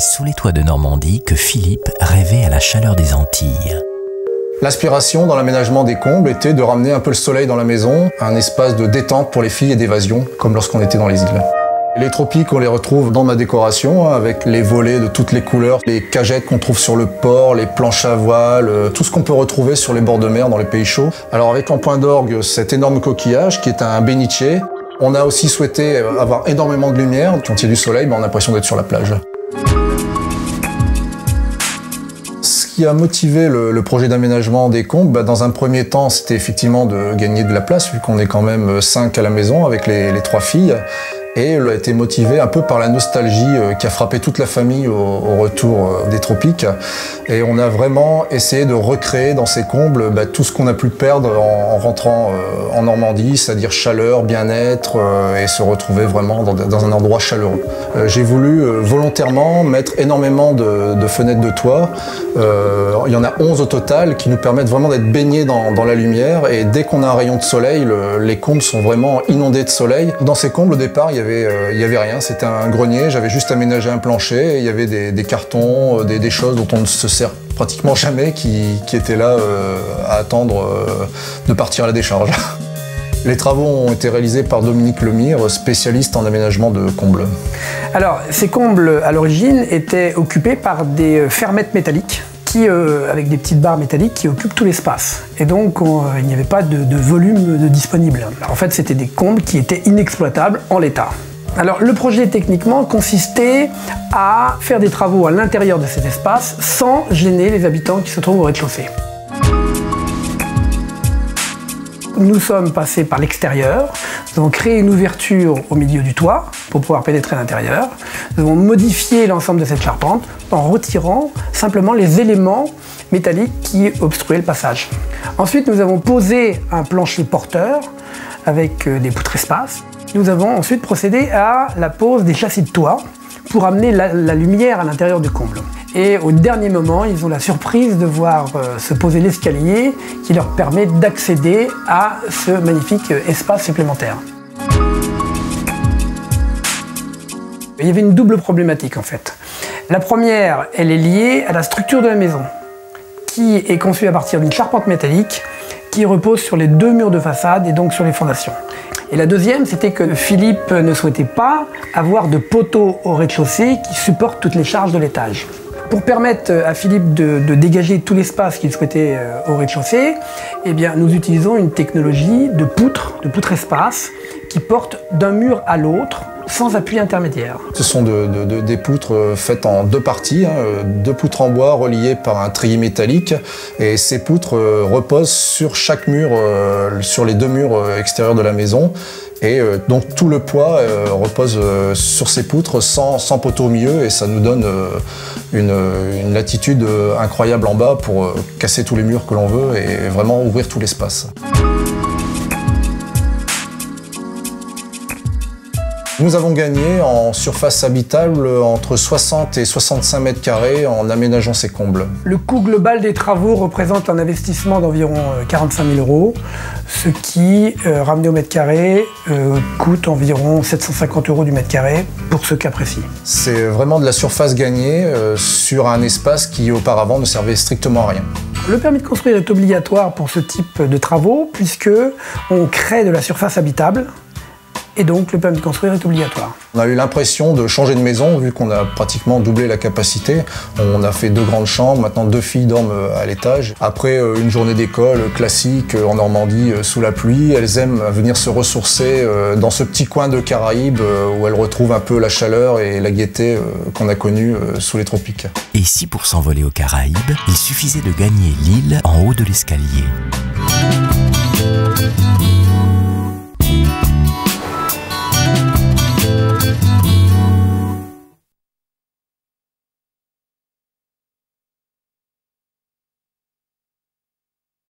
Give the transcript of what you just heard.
sous les toits de Normandie que Philippe rêvait à la chaleur des Antilles. L'inspiration dans l'aménagement des combles était de ramener un peu le soleil dans la maison, un espace de détente pour les filles et d'évasion, comme lorsqu'on était dans les îles. Les tropiques, on les retrouve dans ma décoration, avec les volets de toutes les couleurs, les cagettes qu'on trouve sur le port, les planches à voile, tout ce qu'on peut retrouver sur les bords de mer dans les pays chauds. Alors avec en point d'orgue cet énorme coquillage qui est un béniche. On a aussi souhaité avoir énormément de lumière. Quand il y a du soleil, on a l'impression d'être sur la plage. Ce qui a motivé le projet d'aménagement des combles, dans un premier temps, c'était effectivement de gagner de la place, vu qu'on est quand même 5 à la maison avec les 3 filles. Et elle a été motivée un peu par la nostalgie qui a frappé toute la famille au retour des tropiques. Et on a vraiment essayé de recréer dans ces combles tout ce qu'on a pu perdre en rentrant en Normandie, c'est-à-dire chaleur, bien-être et se retrouver vraiment dans un endroit chaleureux. J'ai voulu volontairement mettre énormément de fenêtres de toit. Il y en a 11 au total qui nous permettent vraiment d'être baignés dans la lumière. Et dès qu'on a un rayon de soleil, les combles sont vraiment inondés de soleil. Dans ces combles, au départ, il y avait rien, c'était un grenier, j'avais juste aménagé un plancher, et il y avait des cartons, des choses dont on ne se sert pratiquement jamais qui étaient là à attendre de partir à la décharge. Les travaux ont été réalisés par Dominique Lemire, spécialiste en aménagement de combles. Alors, ces combles, à l'origine, étaient occupés par des fermettes métalliques qui, avec des petites barres métalliques qui occupent tout l'espace. Et donc, il n'y avait pas de volume disponible. Alors, en fait, c'était des combles qui étaient inexploitables en l'état. Alors, le projet, techniquement, consistait à faire des travaux à l'intérieur de cet espace sans gêner les habitants qui se trouvent au rez-de-chaussée. Nous sommes passés par l'extérieur, nous avons créé une ouverture au milieu du toit pour pouvoir pénétrer à l'intérieur. Nous avons modifié l'ensemble de cette charpente en retirant simplement les éléments métalliques qui obstruaient le passage. Ensuite, nous avons posé un plancher porteur avec des poutres espace. Nous avons ensuite procédé à la pose des châssis de toit pour amener la lumière à l'intérieur du comble. Et au dernier moment, ils ont la surprise de voir se poser l'escalier qui leur permet d'accéder à ce magnifique espace supplémentaire. Il y avait une double problématique en fait. La première, elle est liée à la structure de la maison, qui est conçue à partir d'une charpente métallique qui repose sur les 2 murs de façade et donc sur les fondations. Et la deuxième, c'était que Philippe ne souhaitait pas avoir de poteaux au rez-de-chaussée qui supportent toutes les charges de l'étage. Pour permettre à Philippe de dégager tout l'espace qu'il souhaitait au rez-de-chaussée, eh bien, nous utilisons une technologie de poutre espace qui porte d'un mur à l'autre sans appui intermédiaire. Ce sont des poutres faites en 2 parties, 2 poutres en bois reliées par un treillis métallique, et ces poutres reposent sur chaque mur, sur les 2 murs extérieurs de la maison. Et donc tout le poids repose sur ces poutres sans poteau au milieu, et ça nous donne une latitude incroyable en bas pour casser tous les murs que l'on veut et vraiment ouvrir tout l'espace. Nous avons gagné en surface habitable entre 60 et 65 mètres carrés en aménageant ces combles. Le coût global des travaux représente un investissement d'environ 45 000 €, ce qui, ramené au mètre carré, coûte environ 750 € du mètre carré pour ce cas précis. C'est vraiment de la surface gagnée sur un espace qui auparavant ne servait strictement à rien. Le permis de construire est obligatoire pour ce type de travaux puisque on crée de la surface habitable. Et donc, le permis de construire est obligatoire. On a eu l'impression de changer de maison, vu qu'on a pratiquement doublé la capacité. On a fait 2 grandes chambres, maintenant 2 filles dorment à l'étage. Après une journée d'école classique en Normandie, sous la pluie, elles aiment venir se ressourcer dans ce petit coin de Caraïbes où elles retrouvent un peu la chaleur et la gaieté qu'on a connue sous les tropiques. Et si pour s'envoler aux Caraïbes, il suffisait de gagner l'île en haut de l'escalier ?